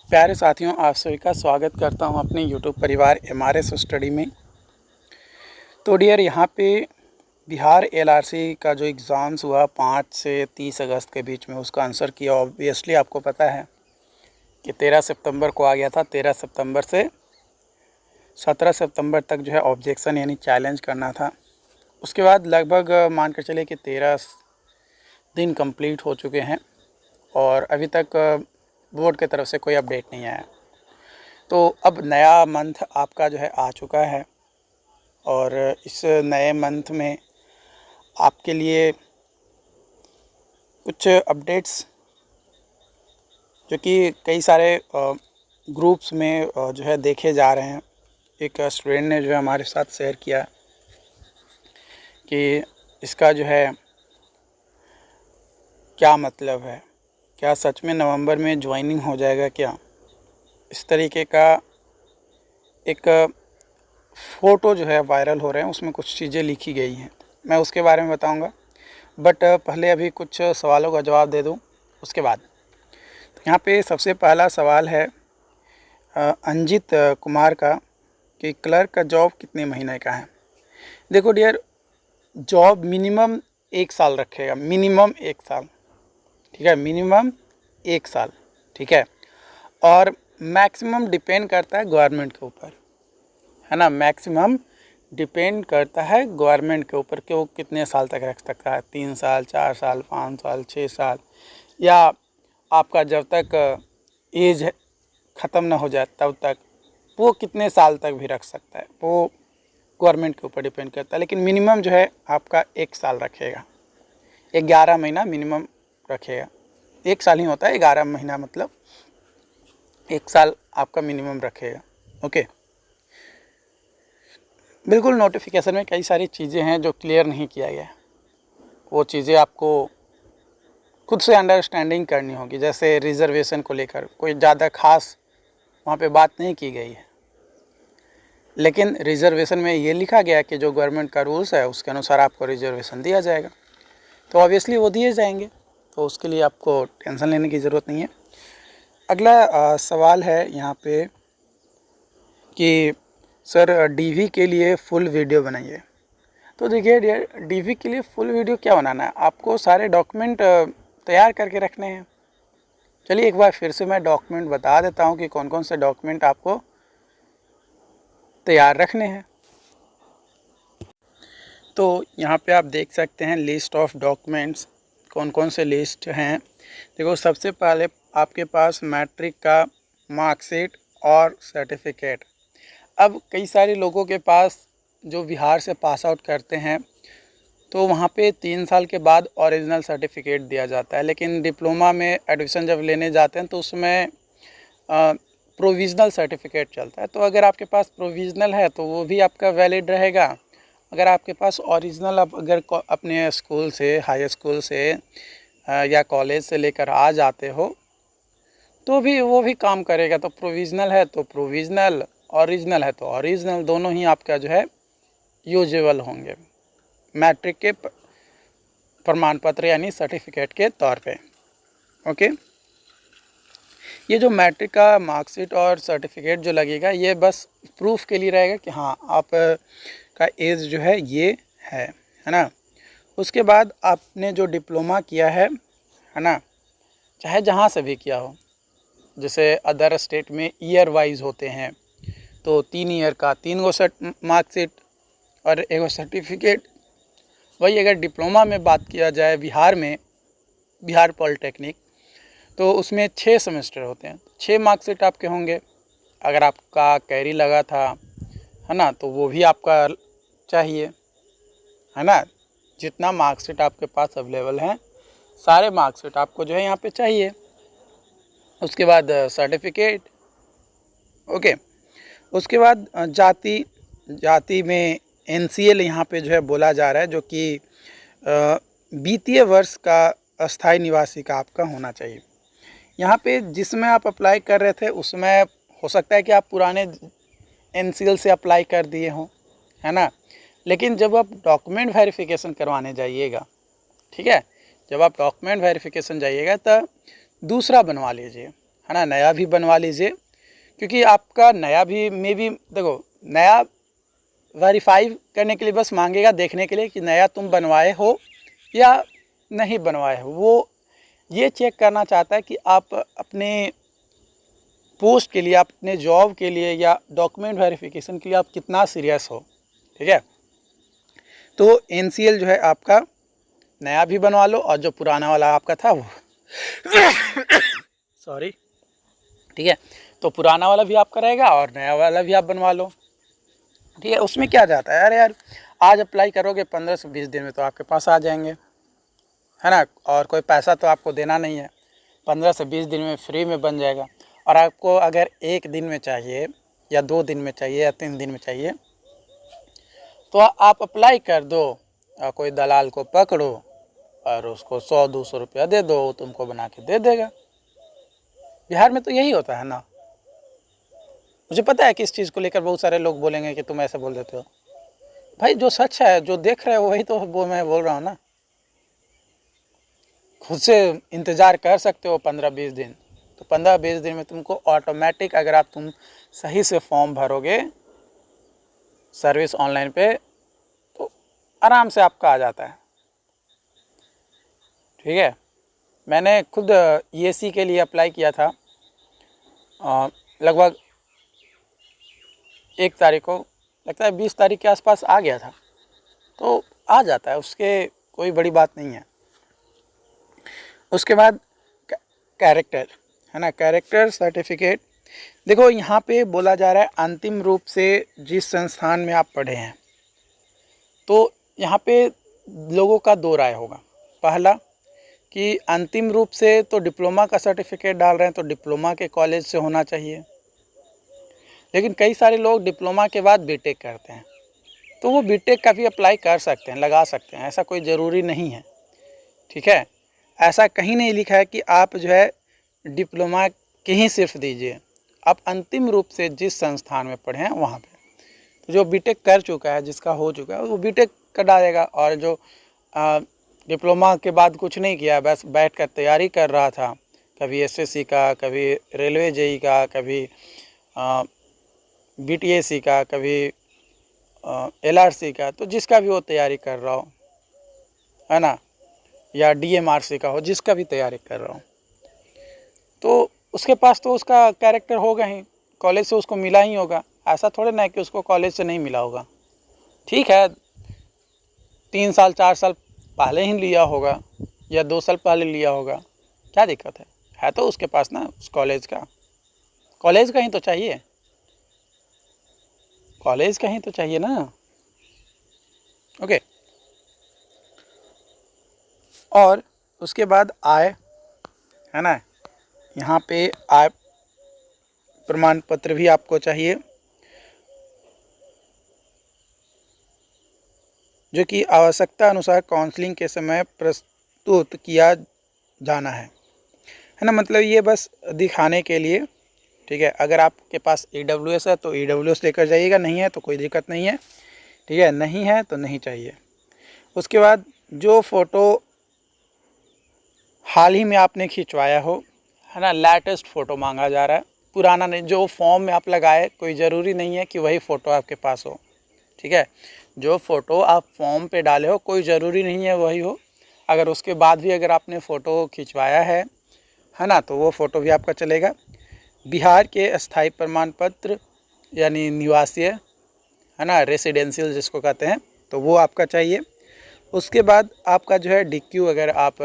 प्यारे साथियों, आप सभी का स्वागत करता हूं अपने YouTube परिवार MRS स्टडी में। तो डियर, यहाँ पे बिहार LRC का जो एग्ज़ाम्स हुआ 5 से 30 अगस्त के बीच में, उसका आंसर किया। ऑब्वियसली आपको पता है कि 13 सितंबर को आ गया था। 13 सितंबर से 17 सितंबर तक जो है ऑब्जेक्शन यानी चैलेंज करना था। उसके बाद लगभग मान कर चले कि 13 दिन कंप्लीट हो चुके हैं और अभी तक बोर्ड की तरफ से कोई अपडेट नहीं आया। तो अब नया मंथ आपका जो है आ चुका है और इस नए मंथ में आपके लिए कुछ अपडेट्स जो कि कई सारे ग्रुप्स में जो है देखे जा रहे हैं। एक स्टूडेंट ने जो है हमारे साथ शेयर किया कि इसका जो है क्या मतलब है, क्या सच में नवंबर में ज्वाइनिंग हो जाएगा क्या, इस तरीके का एक फ़ोटो जो है वायरल हो रहे हैं। उसमें कुछ चीज़ें लिखी गई हैं, मैं उसके बारे में बताऊंगा। बट पहले अभी कुछ सवालों का जवाब दे दूं उसके बाद। तो यहाँ पे सबसे पहला सवाल है अंजित कुमार का कि क्लर्क का जॉब कितने महीने का है। देखो डियर, जॉब मिनिमम 1 साल रखेगा, मिनिमम 1 साल, ठीक है, मिनिमम 1 साल, ठीक है। और मैक्सिमम डिपेंड करता है गवर्नमेंट के ऊपर, है ना। मैक्सिमम डिपेंड करता है गवर्नमेंट के ऊपर कि वो कितने साल तक रख सकता है, 3 साल, 4 साल, 5 साल, 6 साल, या आपका जब तक एज ख़त्म ना हो जाए तब तक वो कितने साल तक भी रख सकता है, वो गवर्नमेंट के ऊपर डिपेंड करता है। लेकिन मिनिमम जो है आपका 1 साल रखेगा, 11 महीना मिनिमम रखेगा। 1 साल ही होता है, 11 महीना मतलब 1 साल आपका मिनिमम रखेगा। ओके, बिल्कुल। नोटिफिकेशन में कई सारी चीज़ें हैं जो क्लियर नहीं किया गया है, वो चीज़ें आपको खुद से अंडरस्टैंडिंग करनी होगी। जैसे रिज़र्वेशन को लेकर कोई ज़्यादा खास वहाँ पे बात नहीं की गई है, लेकिन रिज़र्वेशन में ये लिखा गया कि जो गवर्नमेंट का रूल्स है उसके अनुसार आपको रिज़र्वेशन दिया जाएगा, तो ऑब्वियसली वो दिए जाएंगे, तो उसके लिए आपको टेंशन लेने की ज़रूरत नहीं है। अगला सवाल है यहाँ पे कि सर DV के लिए फुल वीडियो बनाइए। तो देखिए डियर, DV के लिए फुल वीडियो क्या बनाना है, आपको सारे डॉक्यूमेंट तैयार करके रखने हैं। चलिए एक बार फिर से मैं डॉक्यूमेंट बता देता हूँ कि कौन कौन से डॉक्यूमेंट आपको तैयार रखने हैं। तो यहाँ पे आप देख सकते हैं लिस्ट ऑफ डॉक्यूमेंट्स, कौन कौन से लिस्ट हैं। देखो, सबसे पहले आपके पास मैट्रिक का मार्कशीट और सर्टिफिकेट। अब कई सारे लोगों के पास जो बिहार से पास आउट करते हैं तो वहाँ पे 3 साल के बाद ओरिजिनल सर्टिफिकेट दिया जाता है, लेकिन डिप्लोमा में एडमिशन जब लेने जाते हैं तो उसमें प्रोविज़नल सर्टिफिकेट चलता है। तो अगर आपके पास प्रोविज़नल है तो वो भी आपका वैलिड रहेगा। अगर आपके पास ओरिजिनल आप अगर अपने स्कूल से, हाई स्कूल से या कॉलेज से लेकर आ जाते हो तो भी वो भी काम करेगा। तो प्रोविज़नल है तो प्रोविज़नल, ओरिजिनल है तो ओरिजिनल, दोनों ही आपका जो है यूजेबल होंगे मैट्रिक के प्रमाण पत्र यानी सर्टिफिकेट के तौर पे। ओके, ये जो मैट्रिक का मार्कशीट और सर्टिफिकेट जो लगेगा ये बस प्रूफ के लिए रहेगा कि हाँ आप का एज जो है ये है ना। उसके बाद आपने जो डिप्लोमा किया है ना, चाहे जहाँ से भी किया हो, जैसे अदर स्टेट में ईयर वाइज होते हैं, तो 3 ईयर का 3 गो मार्कशीट और 1 सर्टिफिकेट। वही अगर डिप्लोमा में बात किया जाए बिहार में, बिहार पॉलिटेक्निक, तो उसमें 6 सेमेस्टर होते हैं, 6 मार्कशीट आपके होंगे। अगर आपका कैरी लगा था, है ना, तो वो भी आपका चाहिए, है ना। जितना मार्कशीट आपके पास अवेलेबल हैं सारे मार्कशीट आपको जो है यहाँ पे चाहिए। उसके बाद सर्टिफिकेट। ओके, उसके बाद जाति में NCL यहाँ पे जो है बोला जा रहा है, जो कि वित्तीय वर्ष का अस्थायी निवासी का आपका होना चाहिए। यहाँ पे जिसमें आप अप्लाई कर रहे थे उसमें हो सकता है कि आप पुराने NCL से अप्लाई कर दिए हों, है ना। लेकिन जब आप डॉक्यूमेंट वेरिफिकेशन करवाने जाइएगा, ठीक है, जब आप डॉक्यूमेंट वेरिफिकेशन जाइएगा तो दूसरा बनवा लीजिए, है ना, नया भी बनवा लीजिए, क्योंकि आपका नया भी में भी देखो, नया वेरीफाई करने के लिए बस मांगेगा, देखने के लिए कि नया तुम बनवाए हो या नहीं बनवाए हो। वो ये चेक करना चाहता है कि आप अपने पोस्ट के लिए, आप अपने जॉब के लिए या डॉक्यूमेंट वेरिफिकेशन के लिए आप कितना सीरियस हो। ठीक है, तो NCL जो है आपका नया भी बनवा लो और जो पुराना वाला आपका था वो सॉरी, ठीक है, तो पुराना वाला भी आपका रहेगा और नया वाला भी आप बनवा लो। ठीक है, उसमें क्या जाता है, अरे यार आज अप्लाई करोगे 15 से 20 दिन में तो आपके पास आ जाएंगे, है ना, और कोई पैसा तो आपको देना नहीं है, 15 से 20 दिन में फ्री में बन जाएगा। और आपको अगर 1 दिन में चाहिए या 2 दिन में चाहिए या 3 दिन में चाहिए तो आप अप्लाई कर दो, कोई दलाल को पकड़ो और उसको 100-200 रुपया दे दो, वो तुमको बना के दे देगा। बिहार में तो यही होता है ना। मुझे पता है कि इस चीज़ को लेकर बहुत सारे लोग बोलेंगे कि तुम ऐसे बोल देते हो। भाई जो सच है, जो देख रहे हो वही तो वो मैं बोल रहा हूँ ना। खुद से इंतज़ार कर सकते हो 15-20 दिन, तो 15-20 दिन में तुमको ऑटोमेटिक, अगर आप तुम सही से फॉर्म भरोगे सर्विस ऑनलाइन पे, तो आराम से आपका आ जाता है। ठीक है, मैंने खुद EAC के लिए अप्लाई किया था, लगभग 1 तारीख को, लगता है 20 तारीख के आसपास आ गया था, तो आ जाता है, उसके कोई बड़ी बात नहीं है। उसके बाद कैरेक्टर, है ना, कैरेक्टर सर्टिफिकेट। देखो यहाँ पे बोला जा रहा है अंतिम रूप से जिस संस्थान में आप पढ़े हैं, तो यहाँ पे लोगों का 2 राय होगा। पहला कि अंतिम रूप से तो डिप्लोमा का सर्टिफिकेट डाल रहे हैं तो डिप्लोमा के कॉलेज से होना चाहिए, लेकिन कई सारे लोग डिप्लोमा के बाद बीटेक करते हैं, तो वो बीटेक का भी अप्लाई कर सकते हैं, लगा सकते हैं, ऐसा कोई ज़रूरी नहीं है। ठीक है, ऐसा कहीं नहीं लिखा है कि आप जो है डिप्लोमा के ही सिर्फ दीजिए, आप अंतिम रूप से जिस संस्थान में पढ़े हैं वहाँ पे, तो जो बीटेक कर चुका है, जिसका हो चुका है, वो बीटेक कर डालेगा, और जो डिप्लोमा के बाद कुछ नहीं किया, बस बैठ कर तैयारी कर रहा था, कभी SSC का, कभी रेलवे JEE का, कभी BTAC का, कभी LRC का, तो जिसका भी वो तैयारी कर रहा हो, है ना, या DMRC का हो, जिसका भी तैयारी कर रहा हो, तो उसके पास तो उसका कैरेक्टर होगा ही, कॉलेज से उसको मिला ही होगा। ऐसा थोड़े ना है कि उसको कॉलेज से नहीं मिला होगा। ठीक है, 3 साल 4 साल पहले ही लिया होगा या 2 साल पहले लिया होगा, क्या दिक्कत है तो उसके पास ना उस कॉलेज का ही तो चाहिए, कॉलेज का ही तो चाहिए ना। ओके, और उसके बाद आय, है ना, यहाँ पे आय प्रमाण पत्र भी आपको चाहिए, जो कि आवश्यकता अनुसार काउंसलिंग के समय प्रस्तुत किया जाना है ना, मतलब ये बस दिखाने के लिए। ठीक है, अगर आपके पास EWS है तो EWS लेकर जाइएगा, नहीं है तो कोई दिक्कत नहीं है। ठीक है, नहीं है तो नहीं चाहिए। उसके बाद जो फ़ोटो हाल ही में आपने खिंचवाया हो, है ना, लेटेस्ट फ़ोटो मांगा जा रहा है, पुराना नहीं। जो फॉर्म में आप लगाए, कोई ज़रूरी नहीं है कि वही फ़ोटो आपके पास हो। ठीक है, जो फ़ोटो आप फॉर्म पे डाले हो, कोई ज़रूरी नहीं है वही हो। अगर उसके बाद भी अगर आपने फ़ोटो खिंचवाया है ना, तो वो फ़ोटो भी आपका चलेगा। बिहार के स्थायी प्रमाण पत्र यानी निवासीय, है ना, रेसिडेंशियल जिसको कहते हैं, तो वो आपका चाहिए। उसके बाद आपका जो है DQ, अगर आप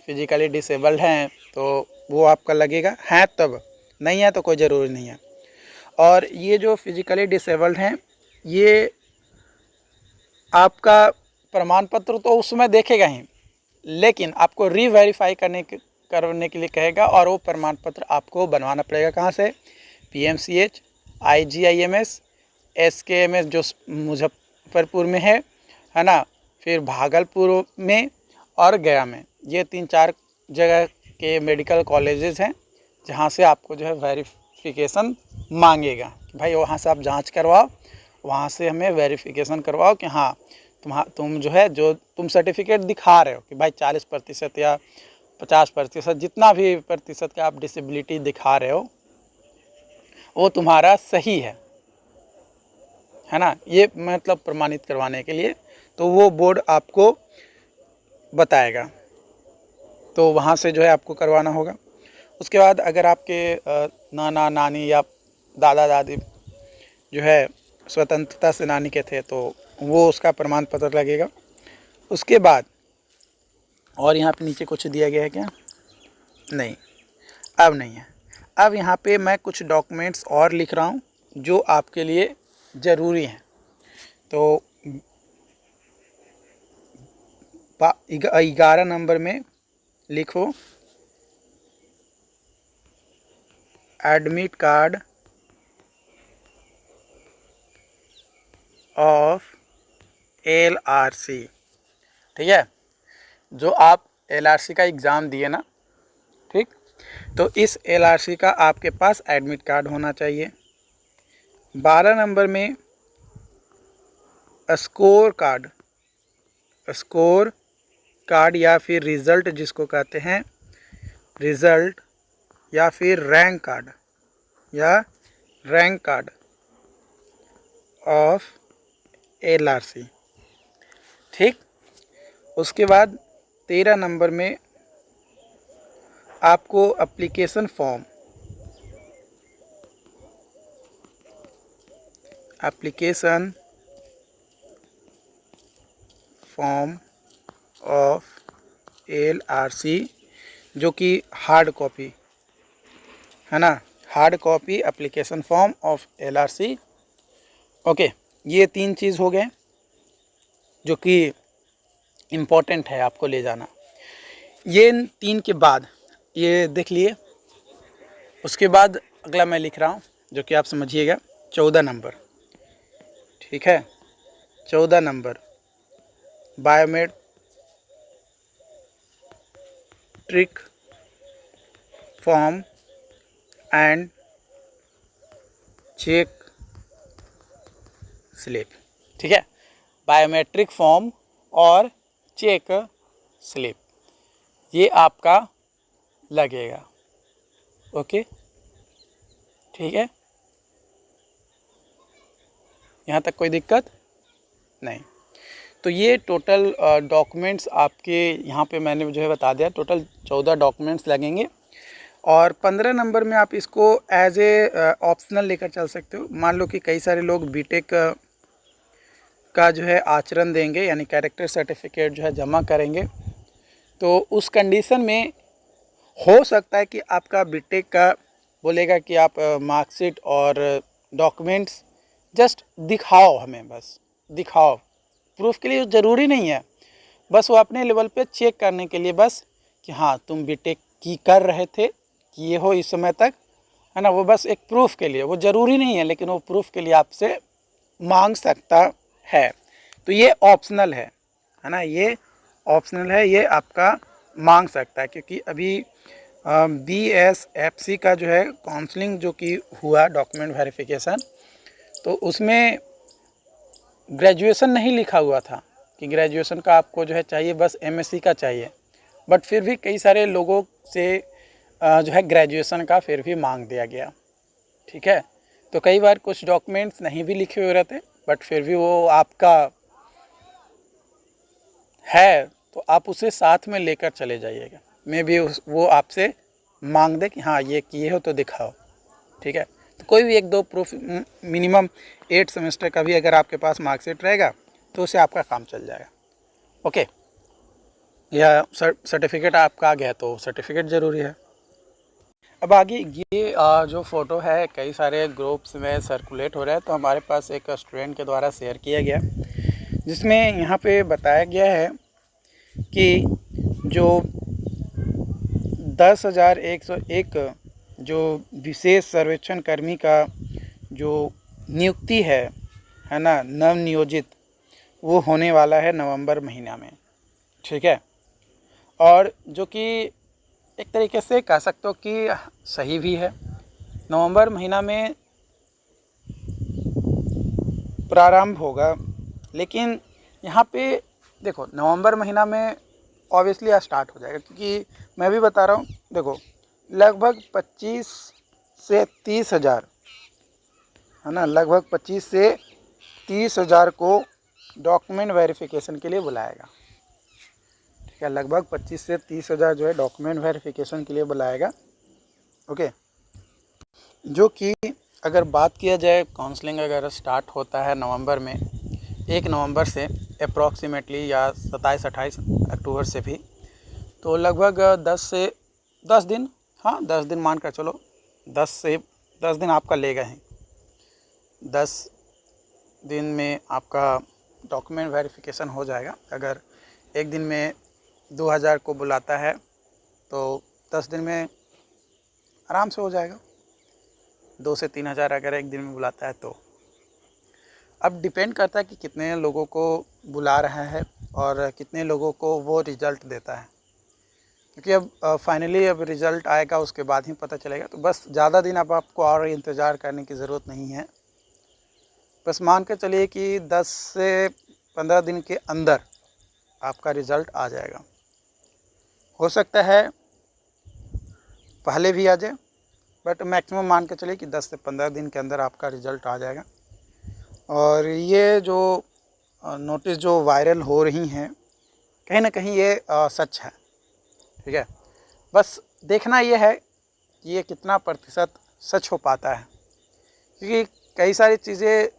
फिजिकली डिसेबल्ड हैं तो वो आपका लगेगा, है तब, नहीं है तो कोई ज़रूरी नहीं है। और ये जो फिजिकली डिसेबल्ड हैं, ये आपका प्रमाण पत्र तो उसमें देखेगा ही, लेकिन आपको रीवेरीफाई करने के लिए कहेगा, और वो प्रमाण पत्र आपको बनवाना पड़ेगा। कहाँ से? PMCH, IGIMS, SKMS जो मुजफ्फरपुर में है ना, फिर भागलपुर में और गया में, ये 3-4 जगह के मेडिकल कॉलेजेस हैं जहाँ से आपको जो है वेरिफिकेशन मांगेगा। भाई वहाँ से आप जांच करवाओ, वहाँ से हमें वेरिफिकेशन करवाओ कि हाँ तुम जो है, जो तुम सर्टिफिकेट दिखा रहे हो कि भाई 40% या 50% जितना भी प्रतिशत का आप डिसेबिलिटी दिखा रहे हो वो तुम्हारा सही है ना, ये मतलब प्रमाणित करवाने के लिए तो वो बोर्ड आपको बताएगा, तो वहाँ से जो है आपको करवाना होगा। उसके बाद अगर आपके नाना नानी या दादा दादी जो है स्वतंत्रता सेनानी के थे तो वो उसका प्रमाण पत्र लगेगा। उसके बाद और यहाँ पे नीचे कुछ दिया गया है क्या? नहीं, अब नहीं है। अब यहाँ पे मैं कुछ डॉक्यूमेंट्स और लिख रहा हूँ जो आपके लिए ज़रूरी हैं। तो 11 नंबर में लिखो एडमिट कार्ड ऑफ LRC। ठीक है, जो आप LRC का एग्ज़ाम दिए ना, ठीक, तो इस LRC का आपके पास एडमिट कार्ड होना चाहिए। 12 नंबर में स्कोर कार्ड या फिर रिज़ल्ट जिसको कहते हैं, रिज़ल्ट या फिर रैंक कार्ड ऑफ LRC। ठीक, उसके बाद 13 नंबर में आपको एप्लीकेशन फॉर्म ऑफ LRC जो कि हार्ड कॉपी है ना, hard copy application form of LRC। Okay, ये 3 चीज़ हो गए जो कि इम्पोर्टेंट है आपको ले जाना। ये 3 के बाद ये देख लिए। उसके बाद अगला मैं लिख रहा हूँ जो कि आप समझिएगा, 14 नंबर। ठीक है, 14 number biometric form and check slip. ठीक है, बायोमेट्रिक फॉर्म और चेक स्लिप ये आपका लगेगा। ओके, ठीक है, यहाँ तक कोई दिक्कत नहीं। तो ये टोटल डॉक्यूमेंट्स आपके यहाँ पे मैंने जो है बता दिया, टोटल 14 डॉक्यूमेंट्स लगेंगे। और 15 नंबर में आप इसको एज ए ऑप्शनल लेकर चल सकते हो। मान लो कि कई सारे लोग बीटेक का जो है आचरण देंगे, यानी कैरेक्टर सर्टिफिकेट जो है जमा करेंगे, तो उस कंडीशन में हो सकता है कि आपका बीटेक का बोलेगा कि आप मार्कशीट और डॉक्यूमेंट्स जस्ट दिखाओ, हमें बस दिखाओ, प्रूफ के लिए ज़रूरी नहीं है, बस वो अपने लेवल पे चेक करने के लिए बस कि हाँ तुम बीटेक की कर रहे थे, किए हो इस समय तक, है ना, वो बस एक प्रूफ के लिए, वो ज़रूरी नहीं है, लेकिन वो प्रूफ के लिए आपसे मांग सकता है। तो ये ऑप्शनल है ना, ये ऑप्शनल है, ये आपका मांग सकता है। क्योंकि अभी BSFC का जो है काउंसलिंग जो कि हुआ डॉक्यूमेंट वेरिफिकेशन, तो उसमें ग्रेजुएशन नहीं लिखा हुआ था कि ग्रेजुएशन का आपको जो है चाहिए, बस MSc का चाहिए, बट फिर भी कई सारे लोगों से जो है ग्रेजुएशन का फिर भी मांग दिया गया। ठीक है, तो कई बार कुछ डॉक्यूमेंट्स नहीं भी लिखे हुए रहते, बट फिर भी वो आपका है तो आप उसे साथ में लेकर चले जाइएगा। मे भी वो आपसे मांग दे कि हाँ ये किए हो तो दिखाओ। ठीक है, तो कोई भी 1-2 प्रूफ, मिनिमम 8 सेमेस्टर का भी अगर आपके पास मार्कशीट रहेगा तो उससे आपका काम चल जाएगा। ओके, या सर्टिफिकेट आपका आ गया तो सर्टिफिकेट ज़रूरी है। अब आगे ये जो फ़ोटो है कई सारे ग्रुप्स में सर्कुलेट हो रहा है, तो हमारे पास एक स्टूडेंट के द्वारा शेयर किया गया, जिसमें यहाँ पे बताया गया है कि जो 10,101 जो विशेष सर्वेक्षण कर्मी का जो नियुक्ति है ना, नव नियोजित, वो होने वाला है नवंबर महीना में। ठीक है, और जो कि एक तरीके से कह सकते हो कि सही भी है। नवंबर महीना में प्रारंभ होगा, लेकिन यहाँ पे देखो नवंबर महीना में ऑब्वियसली स्टार्ट हो जाएगा, क्योंकि मैं भी बता रहा हूँ, देखो लगभग 25 से 30 हज़ार है ना, लगभग 25 से 30 हज़ार को डॉक्यूमेंट वेरिफिकेशन के लिए बुलाएगा। ठीक है, लगभग 25 से 30 हज़ार जो है डॉक्यूमेंट वेरिफिकेशन के लिए बुलाएगा। ओके, जो कि अगर बात किया जाए, काउंसलिंग अगर स्टार्ट होता है नवंबर में, 1 नवंबर से अप्रॉक्सीमेटली, या 27-28 अक्टूबर से भी, तो लगभग 10 दिन, हाँ 10 दिन मान कर चलो, 10 दिन आपका लेगा ही। 10 दिन में आपका डॉक्यूमेंट वेरिफिकेशन हो जाएगा। अगर एक दिन में 2000 को बुलाता है तो 10 दिन में आराम से हो जाएगा। 2 से 3 हज़ार अगर एक दिन में बुलाता है तो। अब डिपेंड करता है कि कितने लोगों को बुला रहा है और कितने लोगों को वो रिज़ल्ट देता है, क्योंकि अब फाइनली अब रिज़ल्ट आएगा, उसके बाद ही पता चलेगा। तो बस ज़्यादा दिन अब आपको और इंतज़ार करने की ज़रूरत नहीं है। बस मान के चलिए कि 10 से 15 दिन के अंदर आपका रिज़ल्ट आ जाएगा। हो सकता है पहले भी आ जाए, बट मैक्सिमम मान के चलिए कि 10 से 15 दिन के अंदर आपका रिज़ल्ट आ जाएगा। और ये जो नोटिस जो वायरल हो रही हैं, कहीं ना कहीं ये सच है। ठीक है, बस देखना ये है कि ये कितना प्रतिशत सच हो पाता है, क्योंकि कई सारी चीज़ें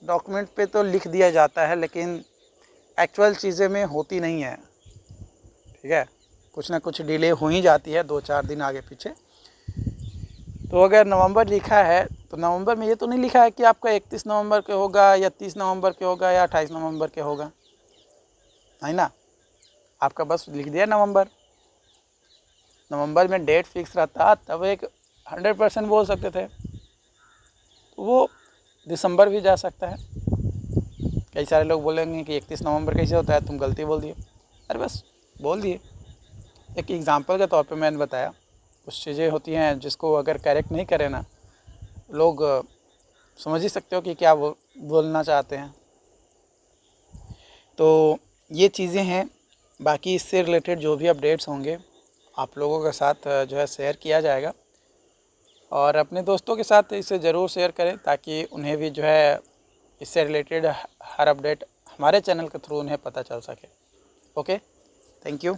डॉक्यूमेंट पे तो लिख दिया जाता है, लेकिन एक्चुअल चीज़ें में होती नहीं है। ठीक है, कुछ ना कुछ डिले हो ही जाती है, 2-4 दिन आगे पीछे। तो अगर नवंबर लिखा है तो नवंबर में ये तो नहीं लिखा है कि आपका 31 नवंबर के होगा, या 30 नवंबर के होगा, या 28 नवंबर के होगा, है ना। आपका बस लिख दिया नवंबर। नवंबर में डेट फिक्स रहता तब एक 100% बोल सकते थे, तो वो दिसंबर भी जा सकता है। कई सारे लोग बोलेंगे कि 31 नवंबर कैसे होता है, तुम गलती बोल दिए। अरे बस बोल दिए, एक एग्ज़ाम्पल के तौर पे मैंने बताया। कुछ चीज़ें होती हैं जिसको अगर करेक्ट नहीं करें ना, लोग समझ ही सकते हो कि क्या बोलना चाहते हैं। तो ये चीज़ें हैं। बाकी इससे रिलेटेड जो भी अपडेट्स होंगे आप लोगों के साथ जो है शेयर किया जाएगा, और अपने दोस्तों के साथ इसे ज़रूर शेयर करें, ताकि उन्हें भी जो है इससे रिलेटेड हर अपडेट हमारे चैनल के थ्रू उन्हें पता चल सके। Okay, thank you.